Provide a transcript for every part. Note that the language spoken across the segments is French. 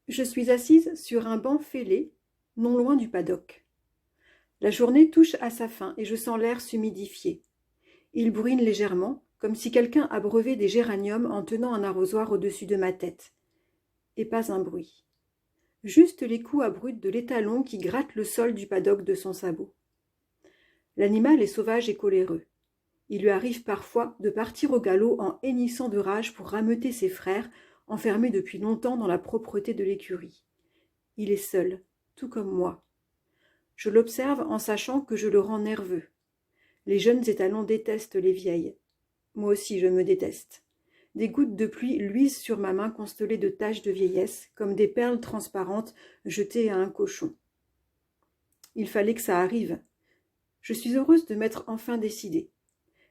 Je suis assise sur un banc fêlé, non loin du paddock. La journée touche à sa fin et je sens l'air s'humidifier. Il bruine légèrement, comme si quelqu'un abreuvait des géraniums en tenant un arrosoir au-dessus de ma tête. Et pas un bruit. Juste les coups abrupts de l'étalon qui gratte le sol du paddock de son sabot. L'animal est sauvage et coléreux. Il lui arrive parfois de partir au galop en hennissant de rage pour rameuter ses frères, enfermés depuis longtemps dans la propreté de l'écurie. Il est seul, tout comme moi. Je l'observe en sachant que je le rends nerveux. Les jeunes étalons détestent les vieilles. Moi aussi je me déteste. Des gouttes de pluie luisent sur ma main constellée de taches de vieillesse, comme des perles transparentes jetées à un cochon. Il fallait que ça arrive. Je suis heureuse de m'être enfin décidée,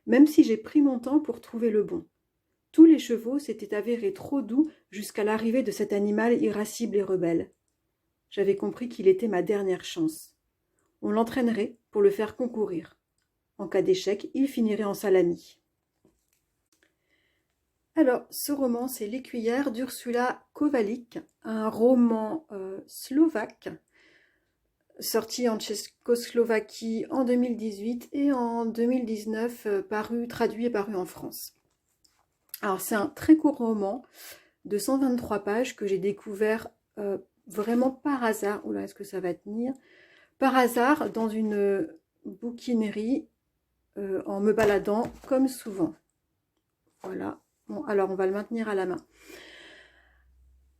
même si j'ai pris mon temps pour trouver le bon. Tous les chevaux s'étaient avérés trop doux jusqu'à l'arrivée de cet animal irascible et rebelle. J'avais compris qu'il était ma dernière chance. On l'entraînerait pour le faire concourir. En cas d'échec, il finirait en salami. Alors, ce roman, c'est L'écuyère d'Ursula Kovalyk, un roman slovaque, sorti en Tchécoslovaquie en 2018 et en 2019, traduit et paru en France. Alors, c'est un très court roman de 123 pages que j'ai découvert vraiment par hasard. Oula, est-ce que ça va tenir? Par hasard, dans une bouquinerie, en me baladant, comme souvent. Voilà. Bon, alors, on va le maintenir à la main.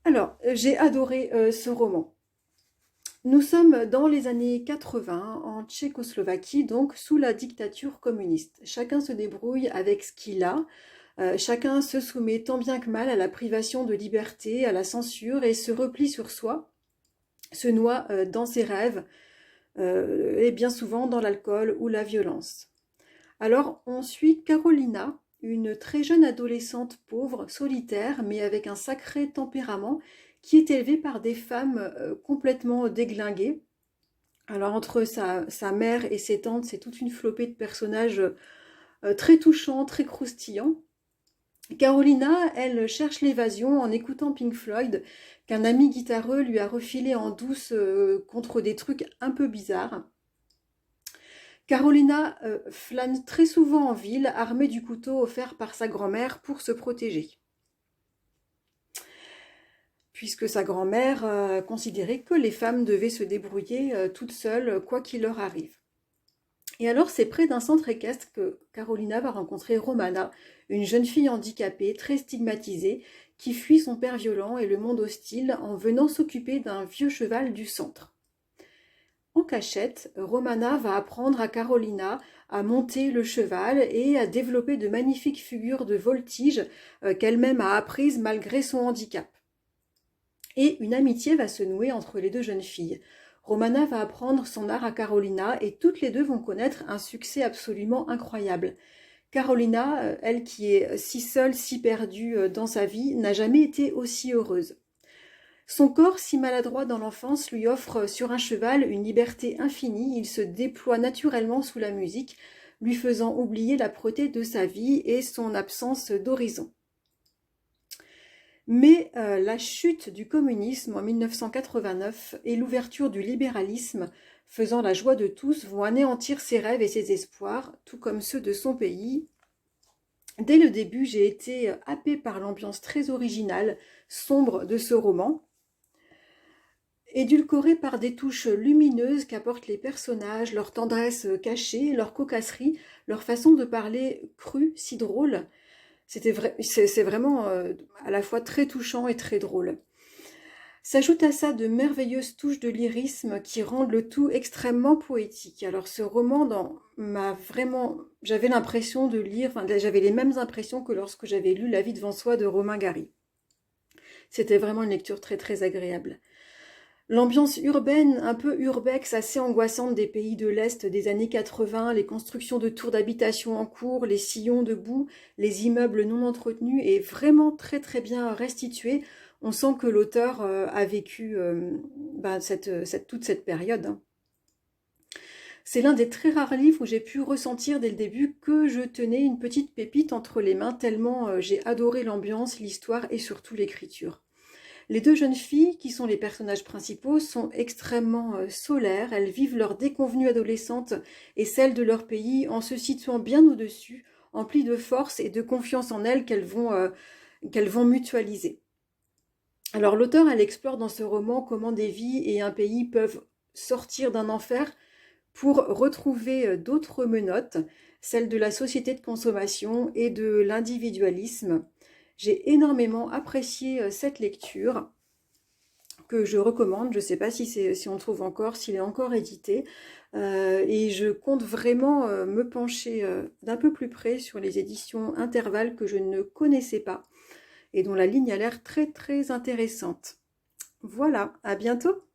Alors, j'ai adoré ce roman. Nous sommes dans les années 80, en Tchécoslovaquie, donc sous la dictature communiste. Chacun se débrouille avec ce qu'il a. Chacun se soumet tant bien que mal à la privation de liberté, à la censure et se replie sur soi, se noie dans ses rêves et bien souvent dans l'alcool ou la violence. Alors on suit Carolina, une très jeune adolescente pauvre, solitaire, mais avec un sacré tempérament, qui est élevée par des femmes complètement déglinguées. Alors entre sa mère et ses tantes, c'est toute une flopée de personnages très touchants, très croustillants. Carolina, elle cherche l'évasion en écoutant Pink Floyd, qu'un ami guitareux lui a refilé en douce contre des trucs un peu bizarres. Carolina flâne très souvent en ville, armée du couteau offert par sa grand-mère pour se protéger. Puisque sa grand-mère considérait que les femmes devaient se débrouiller toutes seules, quoi qu'il leur arrive. Et alors, c'est près d'un centre équestre que Carolina va rencontrer Romana, une jeune fille handicapée, très stigmatisée, qui fuit son père violent et le monde hostile en venant s'occuper d'un vieux cheval du centre. En cachette, Romana va apprendre à Carolina à monter le cheval et à développer de magnifiques figures de voltige qu'elle-même a apprises malgré son handicap. Et une amitié va se nouer entre les deux jeunes filles. Romana va apprendre son art à Carolina et toutes les deux vont connaître un succès absolument incroyable. Carolina, elle qui est si seule, si perdue dans sa vie, n'a jamais été aussi heureuse. Son corps, si maladroit dans l'enfance, lui offre sur un cheval une liberté infinie. Il se déploie naturellement sous la musique, lui faisant oublier l'âpreté de sa vie et son absence d'horizon. Mais la chute du communisme en 1989 et l'ouverture du libéralisme, faisant la joie de tous, vont anéantir ses rêves et ses espoirs, tout comme ceux de son pays. Dès le début, j'ai été happée par l'ambiance très originale, sombre de ce roman, édulcorée par des touches lumineuses qu'apportent les personnages, leur tendresse cachée, leur cocasserie, leur façon de parler crue, si drôle. C'est vraiment à la fois très touchant et très drôle. S'ajoute à ça de merveilleuses touches de lyrisme qui rendent le tout extrêmement poétique. Alors ce roman j'avais l'impression de lire, j'avais les mêmes impressions que lorsque j'avais lu La vie devant soi de Romain Gary. C'était vraiment une lecture très très agréable. L'ambiance urbaine, un peu urbex, assez angoissante des pays de l'Est des années 80, les constructions de tours d'habitation en cours, les sillons de boue, les immeubles non entretenus, est vraiment très très bien restituée. On sent que l'auteur a vécu toute cette période. C'est l'un des très rares livres où j'ai pu ressentir dès le début que je tenais une petite pépite entre les mains, tellement j'ai adoré l'ambiance, l'histoire et surtout l'écriture. Les deux jeunes filles, qui sont les personnages principaux, sont extrêmement solaires. Elles vivent leur déconvenue adolescente et celle de leur pays en se situant bien au-dessus, emplies de force et de confiance en elles qu'elles vont mutualiser. Alors l'auteur, elle explore dans ce roman comment des vies et un pays peuvent sortir d'un enfer pour retrouver d'autres menottes, celles de la société de consommation et de l'individualisme. J'ai énormément apprécié cette lecture que je recommande. Je ne sais pas si on le trouve encore, s'il est encore édité. Et je compte vraiment me pencher d'un peu plus près sur les éditions Intervalle que je ne connaissais pas et dont la ligne a l'air très très intéressante. Voilà, à bientôt!